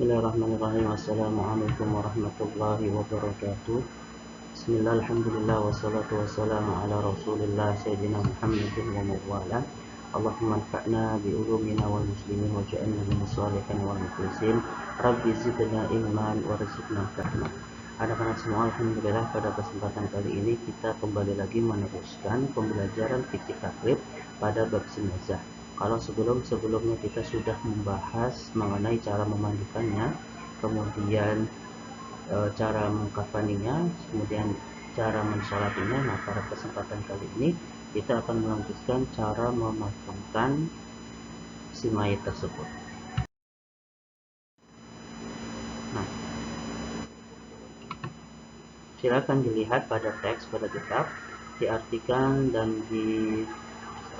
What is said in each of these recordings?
Bismillahirrahmanirrahim. Assalamualaikum warahmatullahi wabarakatuh. Bismillah, alhamdulillah, wassalatu wassalamu ala rasulillah Sayyidina Muhammadin wa mawala. Allahumma anfa'na bi'ulumina wal muslimin wa ja'alna minas salihin wal mukhlisin. Rabbi zidna ilman warzuqna fahma. Anak-anak semua, alhamdulillah pada kesempatan kali ini kita kembali lagi meneruskan pembelajaran fikih taklid pada bab jenazah. Kalau sebelumnya kita sudah membahas mengenai cara memandikannya, kemudian cara mengkafaninya, kemudian cara mensolatinya. Nah, pada kesempatan kali ini kita akan melanjutkan cara memakamkan si mayat tersebut. Nah, silakan dilihat pada teks pada kitab, diartikan dan di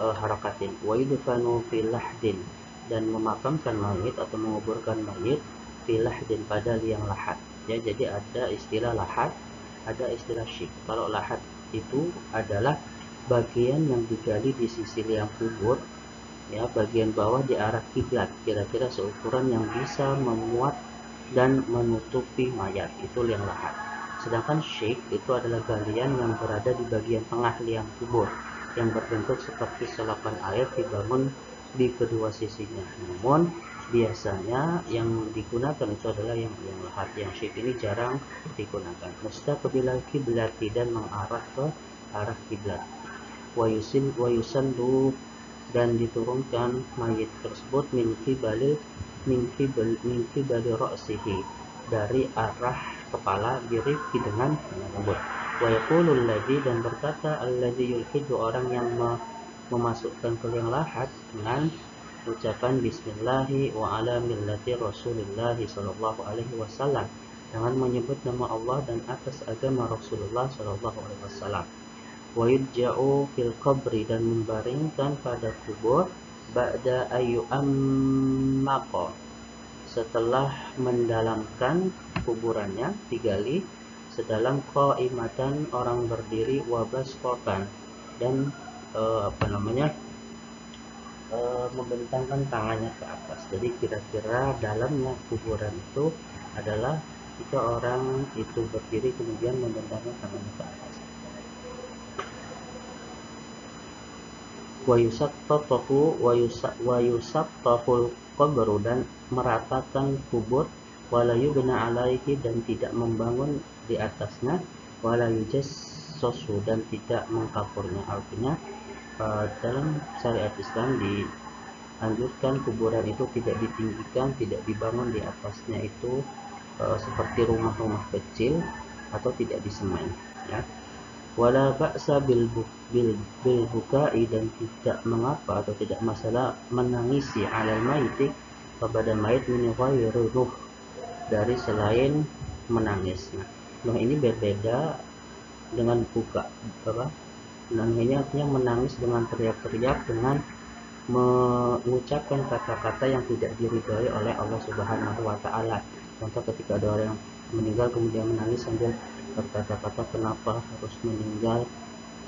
harakatin. Wa yudfanu fil lahdin, dan memakamkan mayit atau menguburkan mayit fil lahdin pada liang lahat. Ya, jadi ada istilah lahat, ada istilah syik. Kalau lahat itu adalah bagian yang digali di sisi liang kubur, ya, bagian bawah di arah kiblat, kira-kira seukuran yang bisa memuat dan menutupi mayat, itu liang lahat. Sedangkan syik itu adalah galian yang berada di bagian tengah liang kubur, yang berbentuk seperti selapan air dibangun di kedua sisinya. Namun biasanya yang digunakan itu adalah yang lahat. Yang syik ini jarang digunakan. Mustaqbilal kiblati, dan mengarah ke arah kiblat. Wa yusallu, dan diturunkan mayit tersebut min qibali ra'sihi, dari arah kepala, dirifki dengan lembut. Wa yaqulul ladzi, dan berkata alladzi yulhidu, orang yang memasukkan ke liang lahat dengan ucapan bismillahi wa ala millati rasulillahi sallallahu alaihi wasallam, dengan menyebut nama Allah dan atas agama Rasulullah sallallahu alaihi wasallam. Wa yudja'u fil qabri, dan membaringkan pada kubur, ba'da ayu ammaqa, setelah mendalamkan kuburannya, digali sedalam qaimatan, orang berdiri, wabasqatan, dan membentangkan tangannya ke atas. Jadi kira-kira dalamnya kuburan itu adalah jika orang itu berdiri kemudian membentangkan tangannya ke atas. Wa yusattahul qabru, dan meratakan kubur, wala yubna alaihi, dan tidak membangun di atasnya, wala yujassasu, dan tidak mengkapurnya. Artinya dalam syariat Islam dianjurkan kuburan itu tidak ditinggikan, tidak dibangun di atasnya itu seperti rumah-rumah kecil, atau tidak disemai, ya. Wala ba'sa bil bukai, dan tidak mengapa atau tidak masalah menangisi alal maiti, kepada mayit, min ghairi ruh, dari selain menangis. Nah, ini berbeda dengan buka, ini artinya menangis dengan teriak-teriak, dengan mengucapkan kata-kata yang tidak diridhoi oleh Allah Subhanahu wa taala. Contoh, ketika ada orang yang meninggal kemudian menangis sambil berkata-kata kenapa harus meninggal,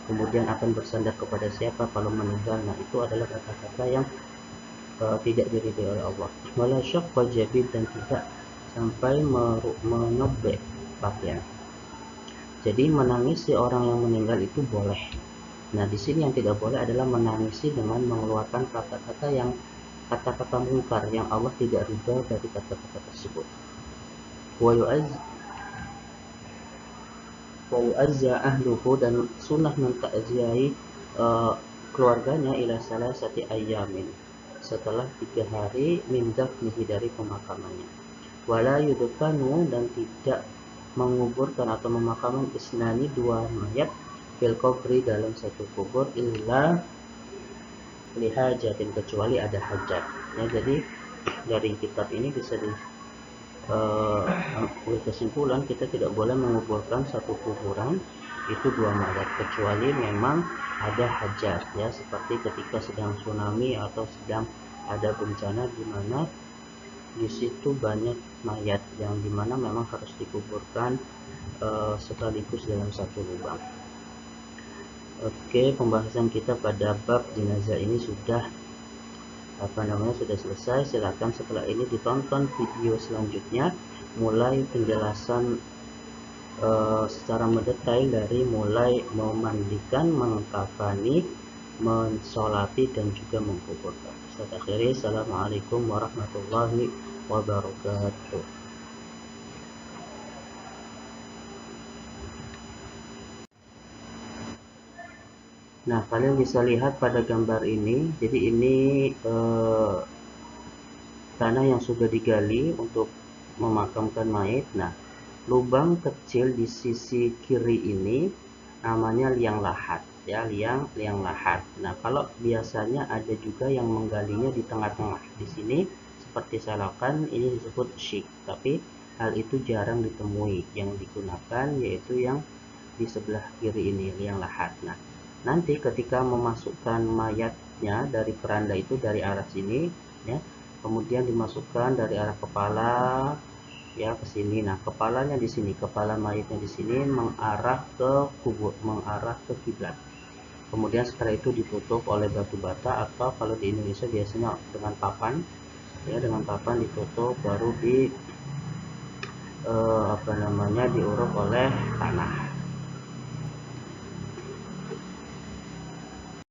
kemudian akan bersandar kepada siapa kalau meninggal. Nah, itu adalah kata-kata yang tidak diridhoi oleh Allah. Wala syaqqa jabib, dan tidak sampai menyobek pakaian. Jadi menangisi orang yang meninggal itu boleh. Nah, di sini yang tidak boleh adalah menangisi dengan mengeluarkan kata-kata mungkar yang Allah tidak ridha dari kata-kata tersebut. Wa yu'azza ahluhu, dan sunnah mentakziahi keluarganya, ila salasati ayyamin, setelah 3 hari, min dafnihi, dari pemakamannya. Wala yudfanu, dan tidak menguburkan atau memakamkan isnani, 2 mayat, fil qabri, dalam satu kubur, illa lihajatin, kecuali ada hajat. Ya, jadi dari kitab ini bisa kesimpulan kita tidak boleh menguburkan satu kuburan itu 2 mayat, kecuali memang ada hajat, ya, seperti ketika sedang tsunami atau sedang ada bencana di mana di situ banyak mayat yang dimana memang harus dikuburkan sekaligus dalam satu lubang. Oke, pembahasan kita pada bab jenazah ini sudah sudah selesai, silakan setelah ini ditonton video selanjutnya, mulai penjelasan secara mendetail dari mulai memandikan, mengkafani, mensolati, dan juga menguburkan. Saya akhiri, assalamualaikum warahmatullahi wabarakatuh. Nah, kalian bisa lihat pada gambar ini, jadi ini tanah yang sudah digali untuk memakamkan mayat. Nah, lubang kecil di sisi kiri ini namanya liang lahat, ya, liang lahat. Nah, kalau biasanya ada juga yang menggalinya di tengah-tengah di sini seperti selokan, ini disebut syik, tapi hal itu jarang ditemui. Yang digunakan yaitu yang di sebelah kiri ini, liang lahat. Nah, nanti ketika memasukkan mayatnya dari keranda itu dari arah sini, ya, kemudian dimasukkan dari arah kepala, ya, ke sini. Nah, kepalanya di sini, kepala mayatnya di sini mengarah ke kubur, mengarah ke kiblat. Kemudian setelah itu ditutup oleh batu bata, atau kalau di Indonesia biasanya dengan papan, ya, dengan papan ditutup, baru diuruk oleh tanah.